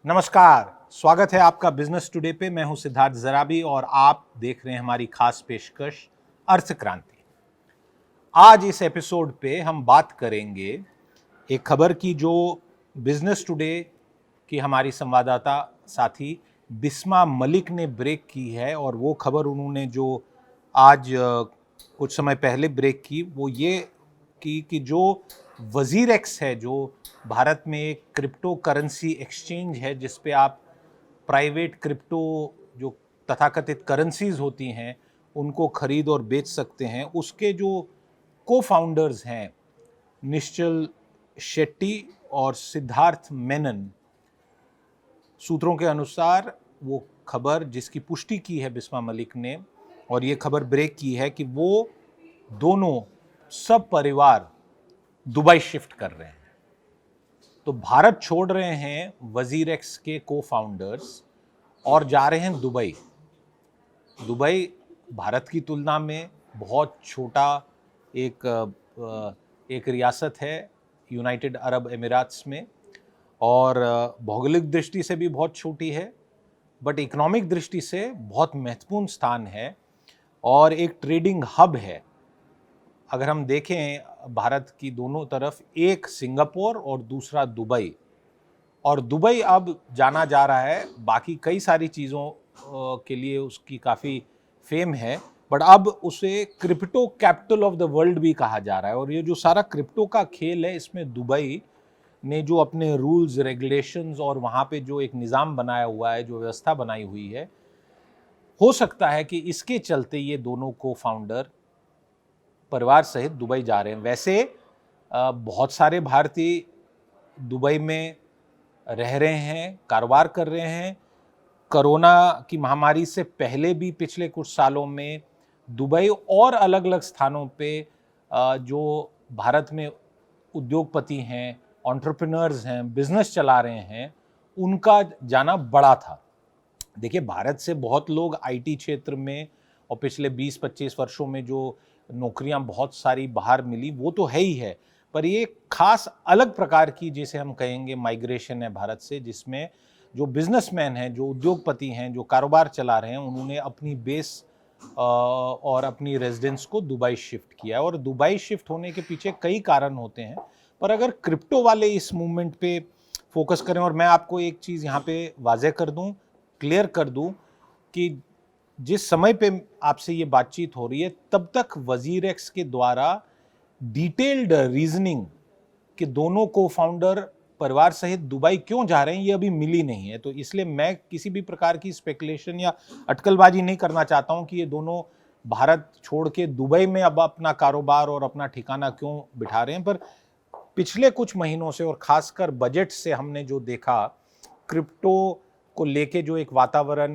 नमस्कार, स्वागत है आपका बिजनेस टुडे पे। मैं हूं सिद्धार्थ जराबी और आप देख रहे हैं हमारी खास पेशकश अर्थ क्रांति। आज इस एपिसोड पे हम बात करेंगे एक खबर की जो बिजनेस टुडे की हमारी संवाददाता साथी बिस्मा मलिक ने ब्रेक की है। और वो खबर उन्होंने जो आज कुछ समय पहले ब्रेक की वो ये कि जो वजीर एक्स है, जो भारत में एक क्रिप्टो करेंसी एक्सचेंज है जिस पे आप प्राइवेट क्रिप्टो जो तथाकथित करेंसीज होती हैं उनको खरीद और बेच सकते हैं, उसके जो को फाउंडर्स हैं निश्चल शेट्टी और सिद्धार्थ मेनन, सूत्रों के अनुसार वो खबर जिसकी पुष्टि की है बिस्मा मलिक ने और ये खबर ब्रेक की है कि वो दोनों सब परिवार दुबई शिफ्ट कर रहे हैं। तो भारत छोड़ रहे हैं वजीर एक्स के को फाउंडर्स और जा रहे हैं दुबई। दुबई भारत की तुलना में बहुत छोटा एक रियासत है यूनाइटेड अरब अमीरात्स में, और भौगोलिक दृष्टि से भी बहुत छोटी है, बट इकोनॉमिक दृष्टि से बहुत महत्वपूर्ण स्थान है और एक ट्रेडिंग हब है। अगर हम देखें भारत की दोनों तरफ, एक सिंगापुर और दूसरा दुबई, और दुबई अब जाना जा रहा है बाकी कई सारी चीज़ों के लिए, उसकी काफ़ी फेम है, बट अब उसे crypto capital of the world भी कहा जा रहा है। और ये जो सारा क्रिप्टो का खेल है, इसमें दुबई ने जो अपने रूल्स रेगुलेशंस और वहाँ पे जो एक निज़ाम बनाया हुआ है, जो व्यवस्था बनाई हुई है, हो सकता है कि इसके चलते ये दोनों को फाउंडर परिवार सहित दुबई जा रहे हैं। वैसे बहुत सारे भारतीय दुबई में रह रहे हैं, कारोबार कर रहे हैं। कोरोना की महामारी से पहले भी पिछले कुछ सालों में दुबई और अलग अलग स्थानों पे जो भारत में उद्योगपति हैं, एंटरप्रेन्योर्स हैं, बिजनेस चला रहे हैं, उनका जाना बड़ा था। देखिए, भारत से बहुत लोग आईटी क्षेत्र में और पिछले 20-25 वर्षों में जो नौकरियां बहुत सारी बाहर मिली वो तो है ही है, पर ये खास अलग प्रकार की, जिसे हम कहेंगे, माइग्रेशन है भारत से, जिसमें जो बिजनेसमैन हैं, जो उद्योगपति हैं, जो कारोबार चला रहे हैं, उन्होंने अपनी बेस और अपनी रेजिडेंस को दुबई शिफ्ट किया। और दुबई शिफ्ट होने के पीछे कई कारण होते हैं, पर अगर क्रिप्टो वाले इस मूवमेंट पे फोकस करें, और मैं आपको एक चीज़ यहाँ पे वाजे कर दूँ, क्लियर कर दूँ कि जिस समय पे आपसे ये बातचीत हो रही है तब तक वजीर एक्स के द्वारा डिटेल्ड रीजनिंग कि दोनों को फाउंडर परिवार सहित दुबई क्यों जा रहे हैं ये अभी मिली नहीं है। तो इसलिए मैं किसी भी प्रकार की स्पेकुलेशन या अटकलबाजी नहीं करना चाहता हूं कि ये दोनों भारत छोड़ के दुबई में अब अपना कारोबार और अपना ठिकाना क्यों बिठा रहे हैं। पर पिछले कुछ महीनों से और खासकर बजट से हमने जो देखा, क्रिप्टो को लेके जो एक वातावरण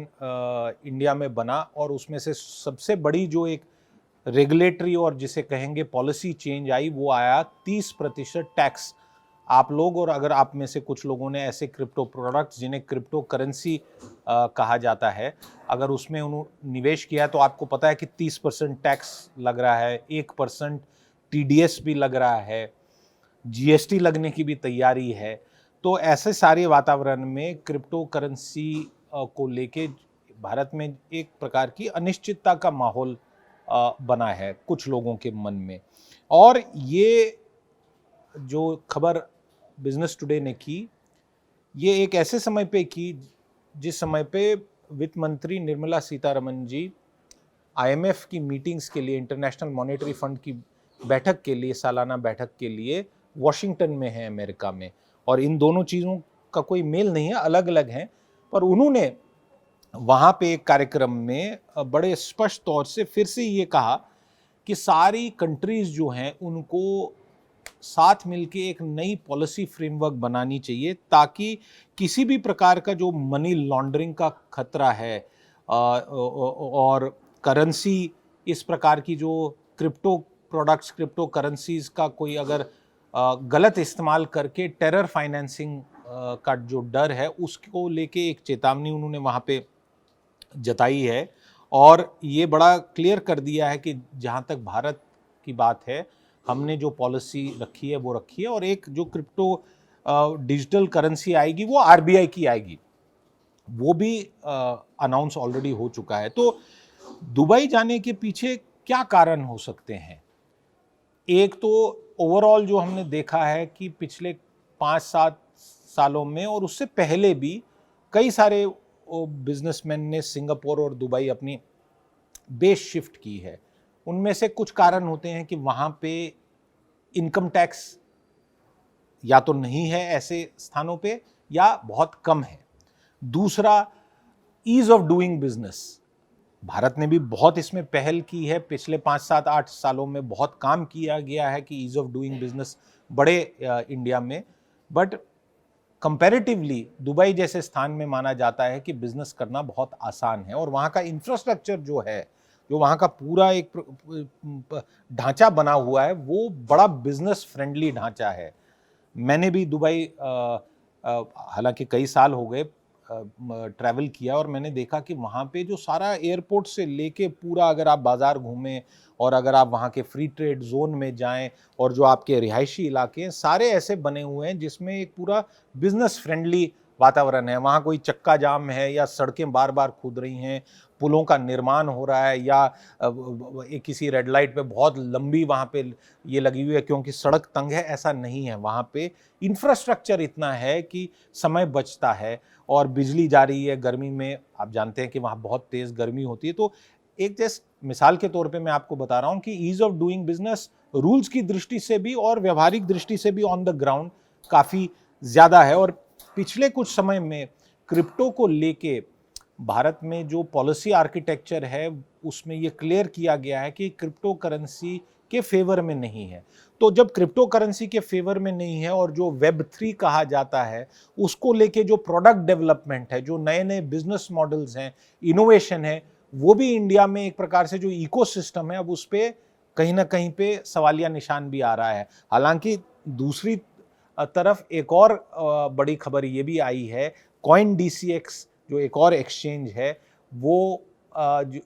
इंडिया में बना, और उसमें से सबसे बड़ी जो एक रेगुलेटरी और जिसे कहेंगे पॉलिसी चेंज आई, वो आया 30% टैक्स। आप लोग, और अगर आप में से कुछ लोगों ने ऐसे क्रिप्टो प्रोडक्ट्स जिन्हें क्रिप्टो करेंसी कहा जाता है, अगर उसमें उन्होंने निवेश किया तो आपको पता है कि 30% टैक्स लग रहा है, 1% टीडीएस भी लग रहा है, जीएसटी लगने की भी तैयारी है। तो ऐसे सारे वातावरण में क्रिप्टो करेंसी को लेके भारत में एक प्रकार की अनिश्चितता का माहौल बना है कुछ लोगों के मन में। और ये जो खबर बिजनेस टुडे ने की, ये एक ऐसे समय पे की जिस समय पे वित्त मंत्री निर्मला सीतारमण जी आईएमएफ की मीटिंग्स के लिए, इंटरनेशनल मॉनेटरी फंड की बैठक के लिए, सालाना बैठक के लिए वॉशिंगटन में है, अमेरिका में। और इन दोनों चीज़ों का कोई मेल नहीं है, अलग अलग हैं, पर उन्होंने वहाँ पे एक कार्यक्रम में बड़े स्पष्ट तौर से फिर से ये कहा कि सारी कंट्रीज जो हैं उनको साथ मिलके एक नई पॉलिसी फ्रेमवर्क बनानी चाहिए, ताकि किसी भी प्रकार का जो मनी लॉन्ड्रिंग का खतरा है और करेंसी, इस प्रकार की जो क्रिप्टो प्रोडक्ट्स, क्रिप्टो करेंसीज का कोई अगर गलत इस्तेमाल करके टेरर फाइनेंसिंग का जो डर है, उसको लेके एक चेतावनी उन्होंने वहाँ पे जताई है। और ये बड़ा क्लियर कर दिया है कि जहाँ तक भारत की बात है, हमने जो पॉलिसी रखी है वो रखी है। और एक जो क्रिप्टो डिजिटल करेंसी आएगी वो आरबीआई की आएगी, वो भी अनाउंस ऑलरेडी हो चुका है। तो दुबई जाने के पीछे क्या कारण हो सकते हैं? एक तो ओवरऑल जो हमने देखा है कि पिछले 5-7 सालों में और उससे पहले भी कई सारे बिजनेसमैन ने सिंगापुर और दुबई अपनी बेस शिफ्ट की है। उनमें से कुछ कारण होते हैं कि वहाँ पे इनकम टैक्स या तो नहीं है ऐसे स्थानों पे या बहुत कम है। दूसरा, ईज ऑफ डूइंग बिजनेस। भारत ने भी बहुत इसमें पहल की है, पिछले 5-7-8 सालों में बहुत काम किया गया है कि ईज ऑफ डूइंग बिजनेस बड़े इंडिया में, बट कंपैरेटिवली दुबई जैसे स्थान में माना जाता है कि बिजनेस करना बहुत आसान है और वहाँ का इंफ्रास्ट्रक्चर जो है, जो वहाँ का पूरा एक ढांचा बना हुआ है, वो बड़ा बिजनेस फ्रेंडली ढांचा है। मैंने भी दुबई हालांकि कई साल हो गए ट्रैवल किया और मैंने देखा कि वहाँ पे जो सारा एयरपोर्ट से लेके पूरा, अगर आप बाज़ार घूमें और अगर आप वहाँ के फ्री ट्रेड जोन में जाएं और जो आपके रिहायशी इलाके हैं, सारे ऐसे बने हुए हैं जिसमें एक पूरा बिजनेस फ्रेंडली वातावरण है। वहाँ कोई चक्का जाम है या सड़कें बार बार खुद रही हैं, पुलों का निर्माण हो रहा है या किसी रेड लाइट पे बहुत लंबी वहाँ पे ये लगी हुई है क्योंकि सड़क तंग है, ऐसा नहीं है। वहाँ पे इंफ्रास्ट्रक्चर इतना है कि समय बचता है और बिजली जा रही है। गर्मी में आप जानते हैं कि वहाँ बहुत तेज़ गर्मी होती है। तो एक जैसे मिसाल के तौर पे मैं आपको बता रहा हूँ कि ease of doing business rules की दृष्टि से भी और व्यवहारिक दृष्टि से भी ऑन द ग्राउंड काफ़ी ज़्यादा है। और पिछले कुछ समय में क्रिप्टो को लेके भारत में जो पॉलिसी आर्किटेक्चर है उसमें ये क्लियर किया गया है कि क्रिप्टो करेंसी के फेवर में नहीं है। तो जब क्रिप्टो करेंसी के फेवर में नहीं है और जो वेब 3 कहा जाता है उसको लेके जो प्रोडक्ट डेवलपमेंट है, जो नए नए बिजनेस मॉडल्स हैं, इनोवेशन है, वो भी इंडिया में एक प्रकार से जो इकोसिस्टम है अब उस पर कहीं ना कहीं पे सवालिया निशान भी आ रहा है। हालांकि दूसरी तरफ एक और बड़ी खबर ये भी आई है, कॉइन DCX जो एक और एक्सचेंज है वो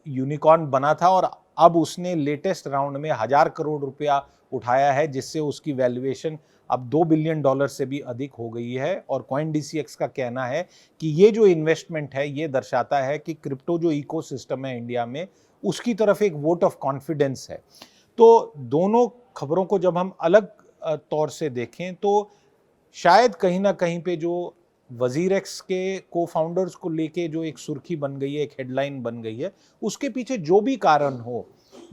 यूनिकॉर्न बना था और अब उसने लेटेस्ट राउंड में 1000 करोड़ रुपया उठाया है, जिससे उसकी वैल्यूएशन अब $2 बिलियन से भी अधिक हो गई है। और कॉइन DCX का कहना है कि ये जो इन्वेस्टमेंट है ये दर्शाता है कि क्रिप्टो जो इकोसिस्टम है इंडिया में उसकी तरफ एक वोट ऑफ कॉन्फिडेंस है। तो दोनों खबरों को जब हम अलग तौर से देखें तो शायद कहीं ना कहीं पे जो वजीरेक्स के को फाउंडर्स को लेके जो एक सुर्खी बन गई है, एक हेडलाइन बन गई है, उसके पीछे जो भी कारण हो,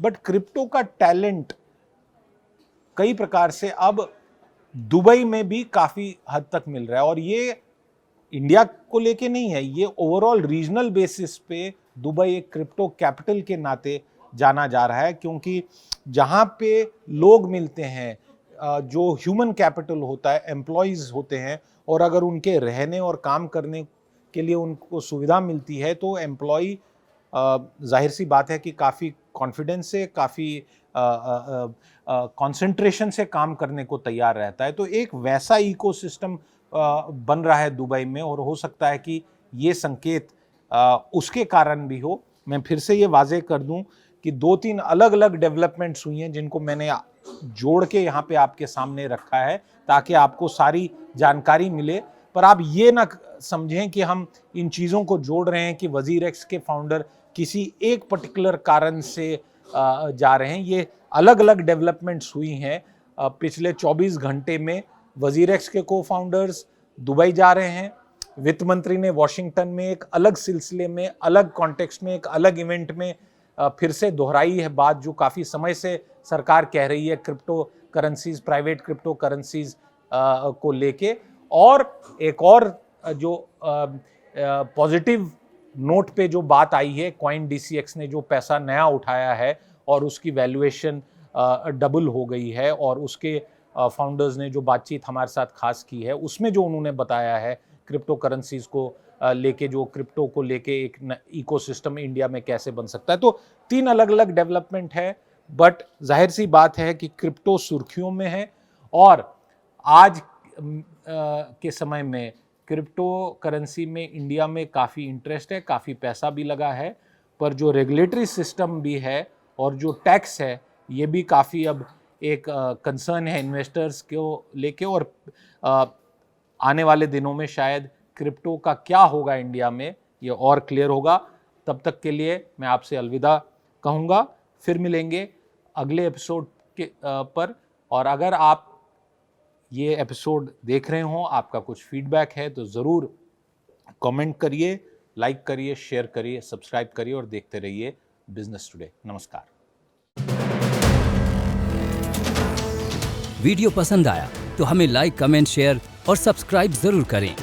बट क्रिप्टो का टैलेंट कई प्रकार से अब दुबई में भी काफी हद तक मिल रहा है। और ये इंडिया को लेके नहीं है, ये ओवरऑल रीजनल बेसिस पे दुबई एक क्रिप्टो कैपिटल के नाते जाना जा रहा है, क्योंकि जहाँ पे लोग मिलते हैं, जो ह्यूमन कैपिटल होता है, एम्प्लॉयज़ होते हैं, और अगर उनके रहने और काम करने के लिए उनको सुविधा मिलती है तो एम्प्लॉय जाहिर सी बात है कि काफ़ी कॉन्फिडेंस से, काफ़ी कंसंट्रेशन से काम करने को तैयार रहता है। तो एक वैसा इकोसिस्टम बन रहा है दुबई में और हो सकता है कि ये संकेत उसके कारण भी हो। मैं फिर से ये वाजे कर दूं कि 2-3 अलग अलग डेवलपमेंट्स हुई हैं जिनको मैंने जोड़ के यहाँ पे आपके सामने रखा है ताकि आपको सारी जानकारी मिले। पर आप ये ना समझें कि हम इन चीज़ों को जोड़ रहे हैं कि वजीरेक्स के फाउंडर किसी एक पर्टिकुलर कारण से जा रहे हैं। ये अलग अलग डेवलपमेंट्स हुई हैं पिछले 24 घंटे में। वजीरेक्स के को फाउंडर्स दुबई जा रहे हैं, वित्त मंत्री ने वॉशिंगटन में एक अलग सिलसिले में, अलग कॉन्टेक्स्ट में, एक अलग इवेंट में फिर से दोहराई है बात जो काफ़ी समय से सरकार कह रही है crypto currencies, private crypto currencies को लेके। और एक और जो पॉजिटिव नोट पे जो बात आई है, कॉइन DCX ने जो पैसा नया उठाया है और उसकी वैल्यूएशन डबल हो गई है, और उसके फाउंडर्स ने जो बातचीत हमारे साथ खास की है उसमें जो उन्होंने बताया है क्रिप्टो करेंसीज को लेके, जो क्रिप्टो को लेके एक इकोसिस्टम इंडिया में कैसे बन सकता है। तो 3 अलग अलग डेवलपमेंट है, बट जाहिर सी बात है कि क्रिप्टो सुर्खियों में है और आज के समय में क्रिप्टो करेंसी में इंडिया में काफ़ी इंटरेस्ट है, काफ़ी पैसा भी लगा है, पर जो रेगुलेटरी सिस्टम भी है और जो टैक्स है ये भी काफ़ी अब एक कंसर्न है इन्वेस्टर्स को लेके। और आने वाले दिनों में शायद क्रिप्टो का क्या होगा इंडिया में ये और क्लियर होगा। तब तक के लिए मैं आपसे अलविदा कहूँगा, फिर मिलेंगे अगले एपिसोड के पर। और अगर आप ये एपिसोड देख रहे हो, आपका कुछ फीडबैक है तो ज़रूर कमेंट करिए, लाइक करिए, शेयर करिए, सब्सक्राइब करिए और देखते रहिए बिजनेस टुडे। नमस्कार। वीडियो पसंद आया तो हमें लाइक, कमेंट, शेयर और सब्सक्राइब जरूर करें।